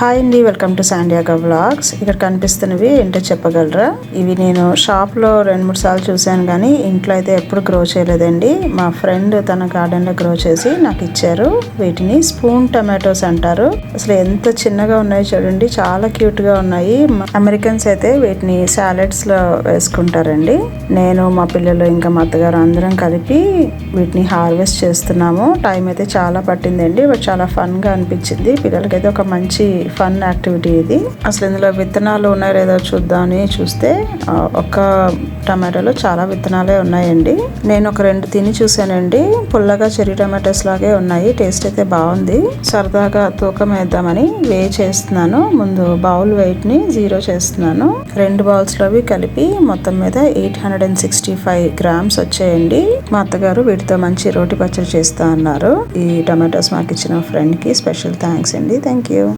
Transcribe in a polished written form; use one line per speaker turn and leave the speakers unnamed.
Hi అండి, welcome to San Diego vlogs. ఇక్కడ కనిపిస్తున్నవి ఏంటో చెప్పగలరా? ఇవి నేను షాప్లో 2-3 సార్లు చూశాను, కానీ ఇంట్లో అయితే ఎప్పుడు గ్రో చేయలేదండి. మా ఫ్రెండ్ తన గార్డెన్లో గ్రో చేసి నాకు ఇచ్చారు. వీటిని స్పూన్ టమాటోస్ అంటారు. అసలు ఎంత చిన్నగా ఉన్నాయి చూడండి, చాలా క్యూట్గా ఉన్నాయి. అమెరికన్స్ అయితే వీటిని సాలెడ్స్లో వేసుకుంటారండి. నేను, మా పిల్లలు, ఇంకా మా అత్తగారు అందరం కలిపి వీటిని హార్వెస్ట్ చేస్తున్నాము. టైం అయితే చాలా పట్టిందండి, బట్ చాలా ఫన్గా అనిపించింది. పిల్లలకైతే ఒక మంచి ఫన్ యాక్టివిటీ ఇది. అసలు ఇందులో విత్తనాలు ఉన్నాయో లేదో చూద్దామని చూస్తే ఒక టమాటోలో చాలా విత్తనాలే ఉన్నాయండి. నేను ఒక 2 తిని చూసానండి. పుల్లగా చెర్రీ టమాటోస్ లాగే ఉన్నాయి. టేస్ట్ అయితే బాగుంది. సరదాగా తూకం వేద్దామని చేస్తున్నాను. ముందు బౌల్ వెయిట్ ని 0 చేస్తున్నాను. 2 బౌల్స్ లోవి కలిపి మొత్తం మీద 865 గ్రామ్స్ వచ్చాయండి. మా అత్తగారు వీటితో మంచి రోటి పచ్చడి చేస్తా అన్నారు. ఈ టమాటోస్ మాకు ఇచ్చిన ఫ్రెండ్ కి స్పెషల్ థ్యాంక్స్ అండి. Thank you.